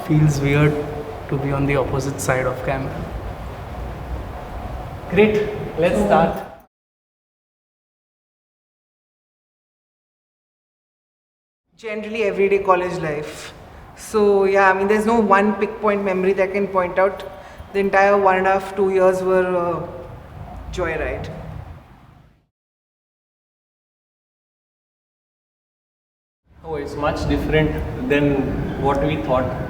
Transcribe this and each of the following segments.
feels weird to be on the opposite side of camera. Great, let's start. Generally everyday college life. So yeah, I mean there's no one pick point memory that I can point out. The entire 1.5, 2 years were joyride. Oh, it's much different than what we thought.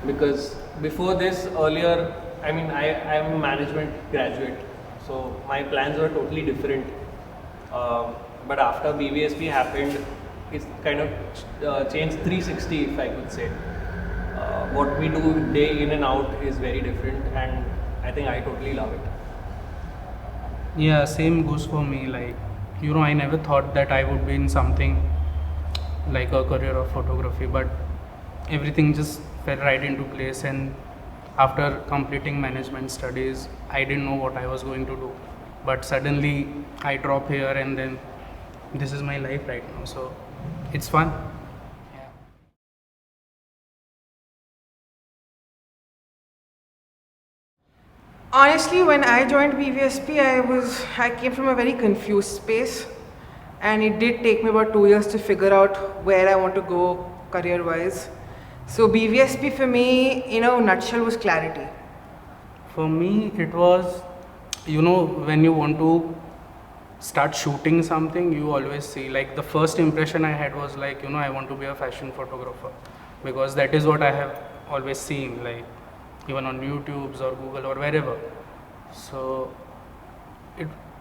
Because before this, earlier, I mean, I am a management graduate, so my plans were totally different. But after BVSP happened, it's kind of changed 360, if I could say. What we do day in and out is very different, and I think I totally love it. Yeah, same goes for me. Like, I never thought that I would be in something like a career of photography, but everything just fell right into place. And after completing management studies, I didn't know what I was going to do, but suddenly I drop here, and then this is my life right now, so it's fun. Honestly, when I joined BVSP, I came from a very confused space, and it did take me about 2 years to figure out where I want to go career-wise. So BVSP for me, in a nutshell, was clarity. For me, it was, when you want to start shooting something, you always see, like, the first impression I had was like, I want to be a fashion photographer, because that is what I have always seen, like, even on YouTube's or Google or wherever. So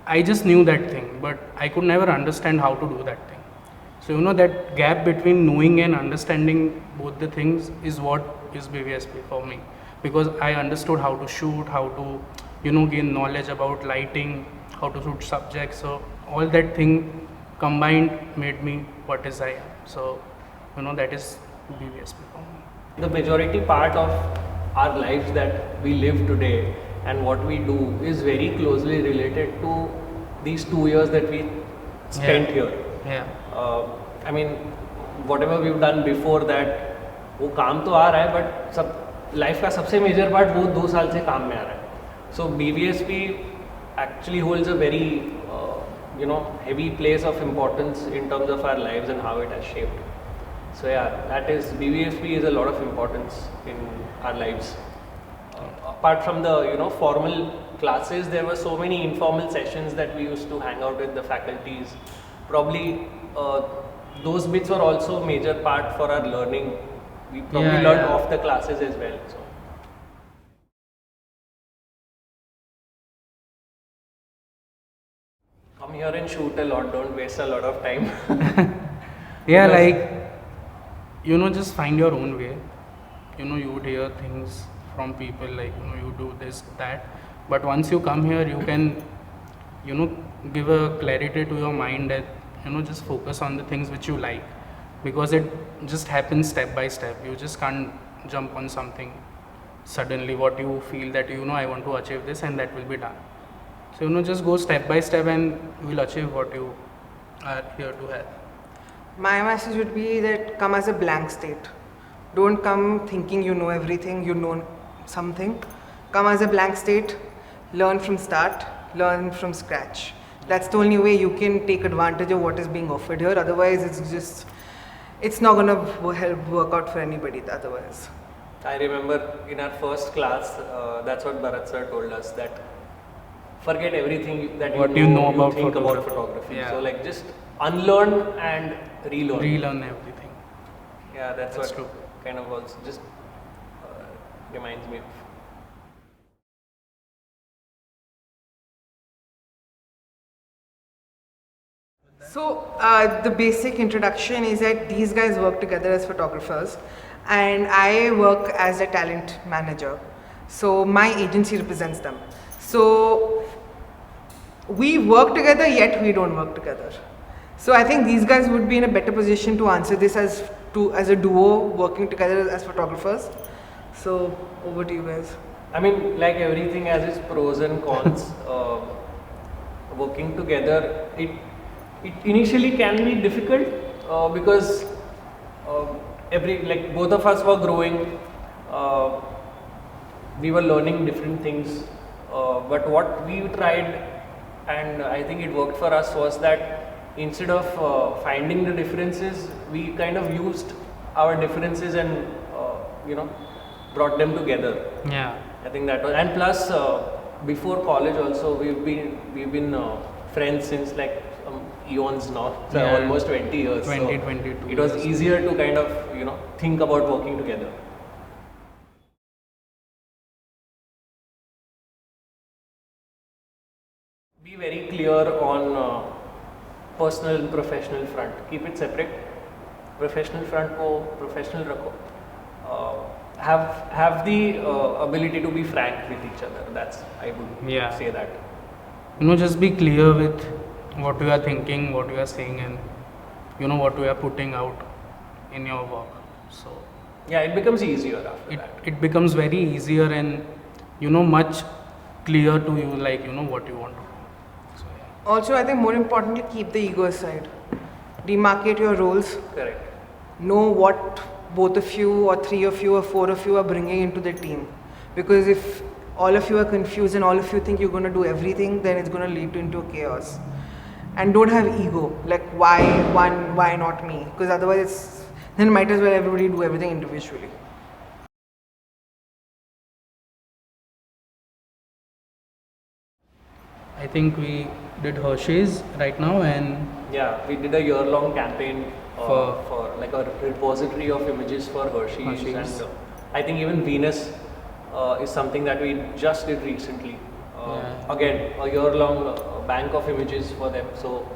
I just knew that thing, but I could never understand how to do that thing. So that gap between knowing and understanding both the things is what is BVSP for me, because I understood how to shoot, how to gain knowledge about lighting, how to shoot subjects. So all that thing combined made me what is I am. So that is BVSP for me. The majority part of our lives that we live today and what we do is very closely related to these 2 years that we spent here. Yeah. I mean, whatever we've done before that, वो काम तो आ रहा है, but सब life का सबसे major part वो 2 साल से काम में आ रहा है. So BVSP actually holds a very heavy place of importance in terms of our lives and how it has shaped. So yeah, that is, BVSP is a lot of importance in our lives. Apart from the formal classes, there were so many informal sessions that we used to hang out with the faculties. Probably those bits were also major part for our learning. We probably learned off the classes as well. So. Come here and shoot a lot, don't waste a lot of time. Yeah, like, just find your own way. You would hear things from people like, you do this, that. But once you come here, you can, give a clarity to your mind that, just focus on the things which you like. Because it just happens step by step. You just can't jump on something suddenly what you feel that, I want to achieve this and that will be done. So, just go step by step and you will achieve what you are here to have. My message would be that come as a blank state. Don't come thinking you know everything, you know something. Come as a blank state, learn from start, learn from scratch. That's the only way you can take advantage of what is being offered here. Otherwise, it's not going to help work out for anybody otherwise. I remember in our first class, that's what Bharat sir told us, that forget everything that you know about think about photography. Yeah. So like just unlearn and relearn. Relearn everything. Yeah, that's what true. Kind of also just reminds me of. So the basic introduction is that these guys work together as photographers and I work as a talent manager. So my agency represents them. So we work together, yet we don't work together. So I think these guys would be in a better position to answer this as a duo working together as photographers. So over to you guys. I mean, like everything has its pros and cons. Working together, it initially can be difficult because both of us were growing. We were learning different things. But what we tried, and I think it worked for us, was that instead of finding the differences, we kind of used our differences and brought them together. Yeah. I think that was, and plus before college also we've been friends since like eons now, so Yeah. almost 20 years. 22 It was years. easier to kind of think about working together. Be very clear on personal and professional front. Keep it separate. Professional front को professional रखो. Have the ability to be frank with each other. That's, I would Yeah. say that. Just be clear with what you are thinking, what you are saying, and what you are putting out in your work. So Yeah, it becomes easier after that. it becomes very easier and much clear to you, like what you want to do. So yeah. Also, I think more importantly, keep the ego aside. Demarcate your roles. Correct. Know what both of you or three of you or four of you are bringing into the team. Because if all of you are confused and all of you think you're going to do everything, then it's going to lead into chaos. And don't have ego, like why one, why not me? Because otherwise then might as well everybody do everything individually. I think we did Hershey's right now, and Yeah, we did a year-long campaign For- like a repository of images for Hershey's, Hershey's. and I think even Venus is something that we just did recently. Yeah. Again, a year-long bank of images for them. So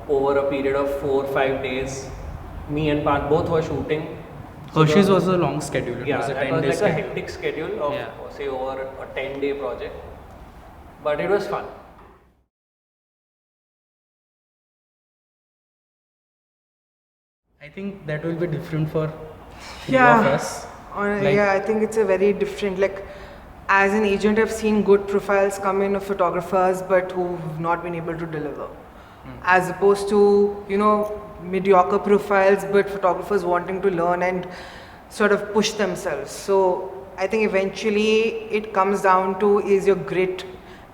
over a period of 4-5 days, me and Parth both were shooting. So Hershey's was a long schedule. It yeah, was a that 10 was day like a schedule. hectic schedule of Yeah. say over a 10-day project, but it was fun. I think that will be different for three Yeah. of us. Like- Yeah, I think it's a very different, like as an agent I've seen good profiles come in of photographers but who've not been able to deliver. As opposed to, mediocre profiles but photographers wanting to learn and sort of push themselves. So I think eventually it comes down to is your grit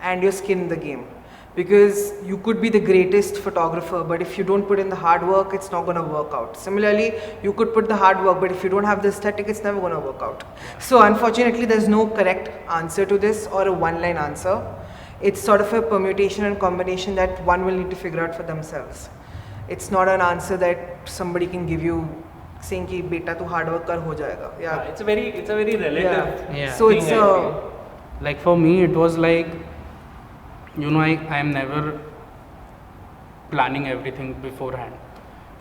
and your skin in the game. Because you could be the greatest photographer, but if you don't put in the hard work, it's not going to work out. Similarly, you could put the hard work, but if you don't have the aesthetic, it's never going to work out. So unfortunately, there's no correct answer to this or a one-line answer. It's sort of a permutation and combination that one will need to figure out for themselves. It's not an answer that somebody can give you saying ki beta tu hard work kar ho jayega. Yeah. It's a very relative. Yeah. So thing, it's I a feel. Like for me, it was like, I am never planning everything beforehand.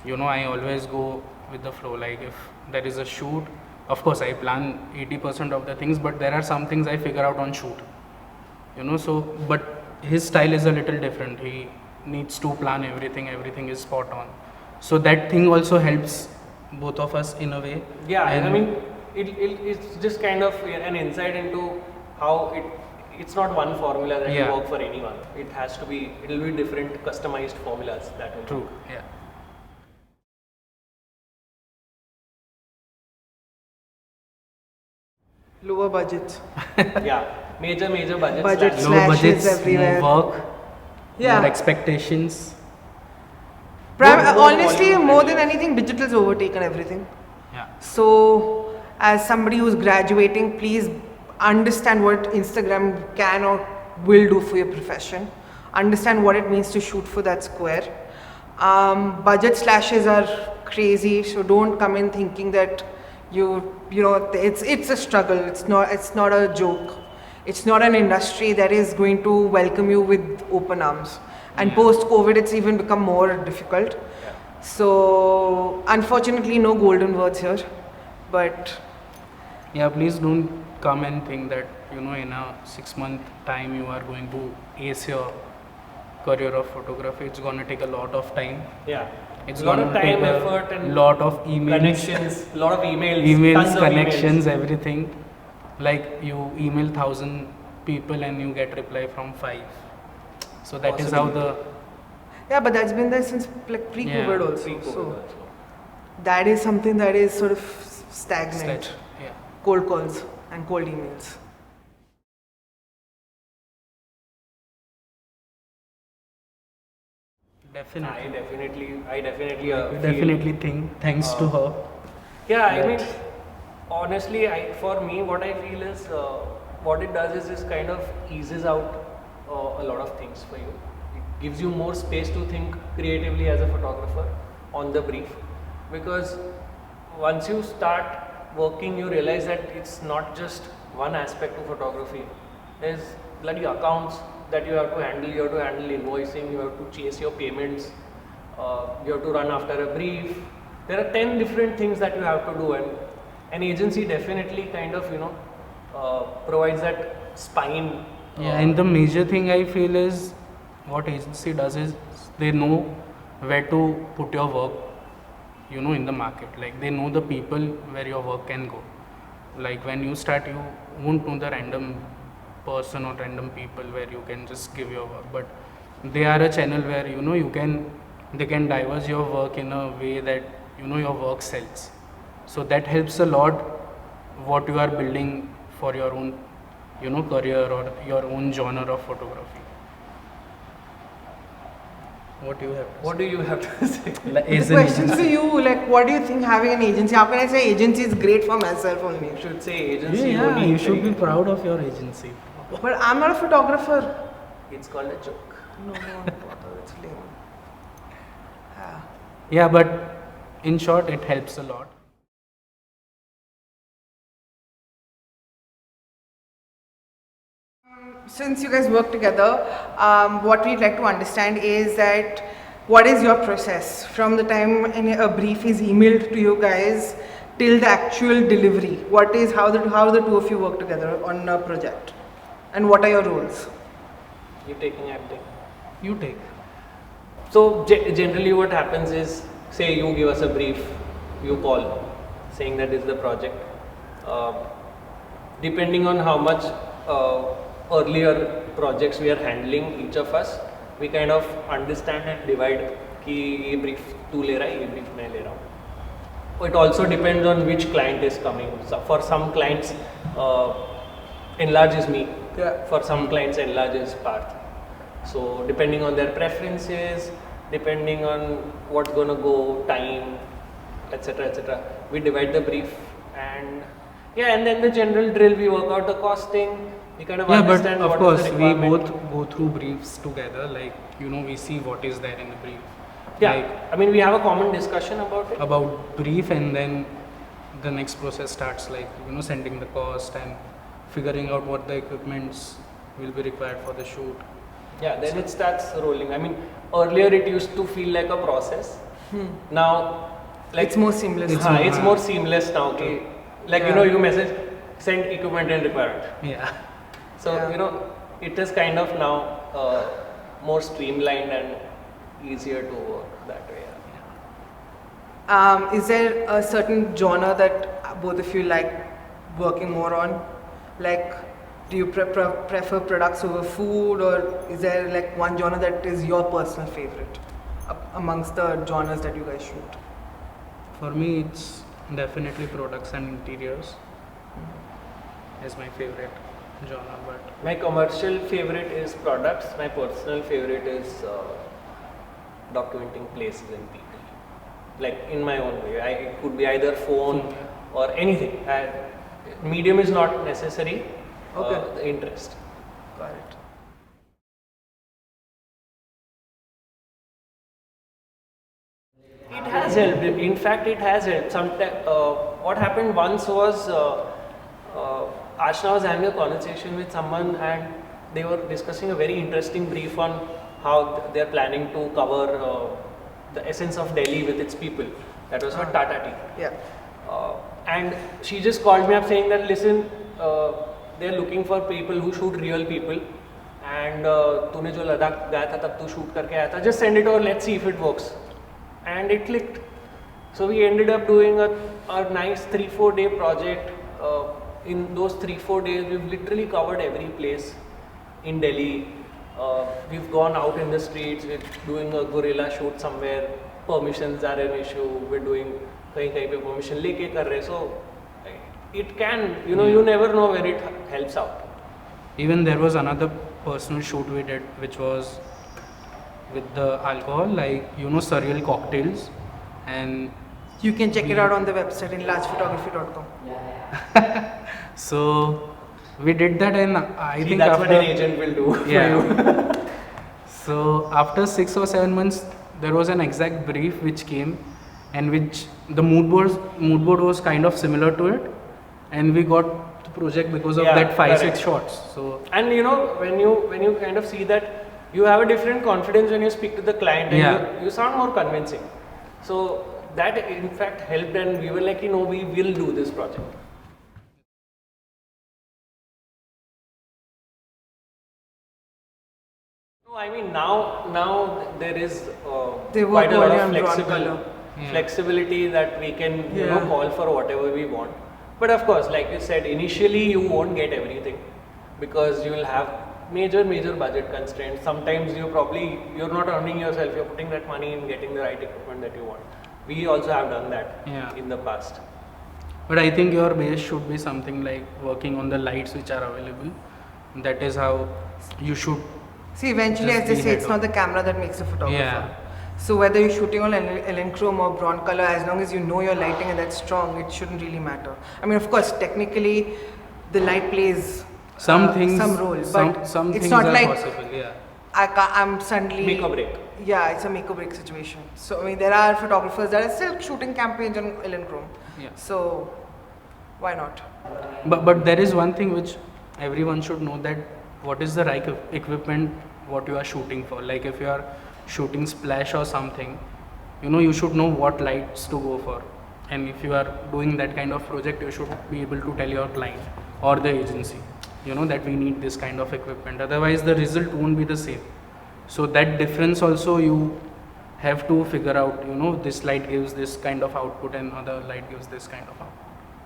I always go with the flow. Like if there is a shoot, of course I plan 80% of the things, but there are some things I figure out on shoot. So, but his style is a little different. He needs to plan everything is spot on. So that thing also helps both of us in a way. Yeah, And I mean, it's just kind of an insight into how it's not one formula that Yeah. will work for anyone. It'll be different customized formulas that will True, work. yeah. lower budgets. Yeah, major budget Budget slashes. Low Slashes budgets, everywhere. more work, Yeah. more expectations. More Honestly, volume more and than less. anything, digital's overtaken everything. Yeah. So, as somebody who's graduating, please understand what Instagram can or will do for your profession. Understand what it means to shoot for that square. Budget slashes are crazy, so don't come in thinking that it's a struggle. It's not a joke. It's not an industry that is going to welcome you with open arms. And post-COVID, it's even become more difficult. Yeah. So, unfortunately, no golden words here. But Yeah, please don't come and think that, in a 6-month time you are going to ace your career of photography. It's going to take a lot of time. Yeah, It's a lot going of to time, take effort, a and lot of emails, connections, a lot of emails, emails, tons of connections, emails. everything. Like you email 1,000 people and you get reply from 5. So that is how Possibly. the yeah, but that's been there since like pre-COVID Yeah, also. Pre-COVID So also. that is something that is sort of stagnant. Yeah. Cold calls and cold emails. Definitely. I definitely We feel, definitely think, thanks to her. yeah, I that- mean, honestly, for me, what I feel is what it does is kind of eases out a lot of things for you. It gives you more space to think creatively as a photographer on the brief, because once you start working, you realize that it's not just one aspect of photography. There's bloody accounts that you have to handle. You have to handle invoicing. You have to chase your payments. You have to run after a brief. There are 10 different things that you have to do, and an agency definitely kind of provides that spine. Yeah, and the major thing I feel is what agency does is they know where to put your work, in the market. Like they know the people where your work can go. Like when you start, you won't know the random person or random people where you can just give your work, but they are a channel where they can diverse your work in a way that your work sells. So that helps a lot what you are building for your own career or your own genre of photography. What do you have to What do you have to say? say? Like, The as an questions agency. to you, like, what do you think having an agency? How can I say agency is great for myself only? You should say agency Yeah, only. you should be proud of your agency. But I'm not a photographer. It's called a joke. No, it's lame. Yeah. Yeah, but in short, it helps a lot. Since you guys work together, what we'd like to understand is that what is your process from the time a brief is emailed to you guys till the actual delivery? How the two of you work together on a project, and what are your roles? You taking acting. You take. So generally what happens is, say you give us a brief, you call saying that this is the project. Depending on how much earlier projects we are handling, each of us, we kind of understand and divide कि ये brief तू ले रहा है, ये brief मैं ले रहा हूँ. It also depends on which client is coming. So for some clients, enlarge is me. Yeah. For some clients, enlarge is Parth. So depending on their preferences, depending on what's gonna go, time, etc., we divide the brief, and and then the general drill, we work out the costing, we kind of Yeah, but understand of what course is the we requirement. both go through briefs together. Like we see what is there in the brief. Yeah, Like I mean we have a common discussion about it. about brief, and then the next process starts, like sending the cost and figuring out what the equipments will be required for the shoot. Yeah, then it starts rolling. I mean, earlier it used to feel like a process. Now, like It's more seamless. it's more seamless now. Okay, like Yeah. you message, send equipment and requirement. Yeah. So Yeah. it is kind of now more streamlined and easier to work that way. Is there a certain genre that both of you like working more on? Like, do you prefer products over food, or is there like one genre that is your personal favorite amongst the genres that you guys shoot? For me, it's definitely products and interiors is my favorite genre. But My commercial favorite is products. My personal favorite is documenting places and people. Like in my own way, it could be either phone or anything. Medium is not necessary. Okay. The interest. Got it. It has helped. In fact, it has helped. Sometimes, what happened once was Aashna was having a conversation with someone, and they were discussing a very interesting brief on how they are planning to cover the essence of Delhi with its people. That was for Tata Tea. Yeah. And she just called me up saying that, listen, they're looking for people who shoot real people, and तूने जो लद्दाख गया था तब तू shoot करके आया था, just send it over, let's see if it works. And it clicked. So we ended up doing a nice 3-4 day project. In those 3-4 days, we've literally covered every place in Delhi. We've gone out in the streets, we're doing a guerrilla shoot somewhere, permissions are an issue, we're doing कहीं कहीं पे permission लेके कर रहे, so it can, you never know where it helps out. Even there was another personal shoot we did, which was with the alcohol, like surreal cocktails, and You can check it out on the website in largephotography.com. so we did that, and I think that's after what an agent will do for you. So after 6 or 7 months, there was an exact brief which came, and which the mood board was kind of similar to it, and we got the project because of that 5-6 shots. So and when you kind of see that, you have a different confidence when you speak to the client, and you sound more convincing. So that in fact helped, and we were like, we will do this project. No, I mean now there is quite a lot of flexibility that we can call for whatever we want. But of course, like you said, initially you won't get everything because you will have major budget constraints. Sometimes you're not earning yourself, you're putting that money in getting the right equipment that you want. We also have done that in the past. But I think your base should be something like working on the lights which are available. That is how you should. See, eventually, as they say, it's not the camera that makes a photographer. Yeah. So whether you're shooting on Electrum or Broncolor, as long as you know your lighting and that's strong, it shouldn't really matter. I mean, of course, technically, the light plays some role, but some it's things not are like possible. Yeah. I'm suddenly make or break. Yeah, it's a make or break situation. So I mean, there are photographers that are still shooting campaigns on Electrum. Yeah. So why not? But there is one thing which everyone should know, that what is the right equipment what you are shooting for. Like if you are shooting splash or something, you should know what lights to go for. And if you are doing that kind of project, you should be able to tell your client or the agency, that we need this kind of equipment. Otherwise, the result won't be the same. So that difference also you have to figure out. This light gives this kind of output and other light gives this kind of output.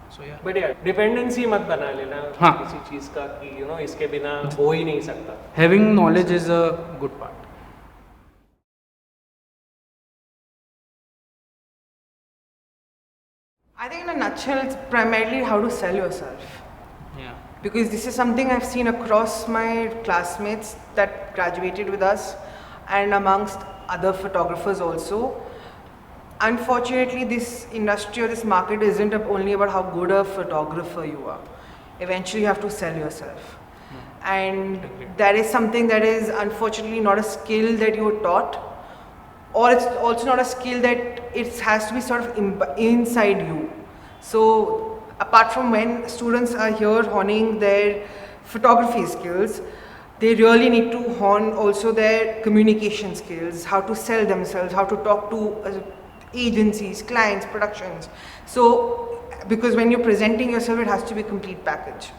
So yeah. But yeah, dependency मत बना लेना किसी चीज का कि इसके बिना हो ही नहीं सकता. Having knowledge is a good part. I think in a nutshell, it's primarily how to sell yourself. Yeah. Because this is something I've seen across my classmates that graduated with us and amongst other photographers also. Unfortunately, this industry or this market isn't only about how good a photographer you are. Eventually, you have to sell yourself. And that is something that is unfortunately not a skill that you were taught, or it's also not a skill that it has to be sort of inside you. So apart from when students are here honing their photography skills, they really need to hone also their communication skills, how to sell themselves, how to talk to agencies, clients, productions. So because when you're presenting yourself, it has to be a complete package.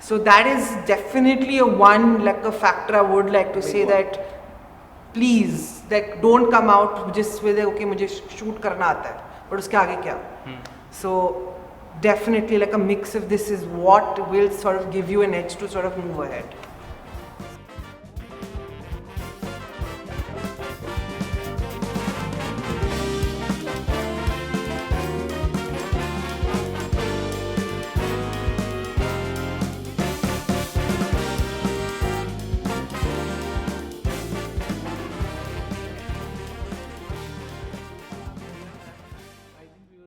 So that is definitely a factor I would like to say that please, like, don't come out just with okay, मुझे shoot करना आता है, but उसके आगे क्या? So definitely like a mix of this is what will sort of give you an edge to sort of move ahead.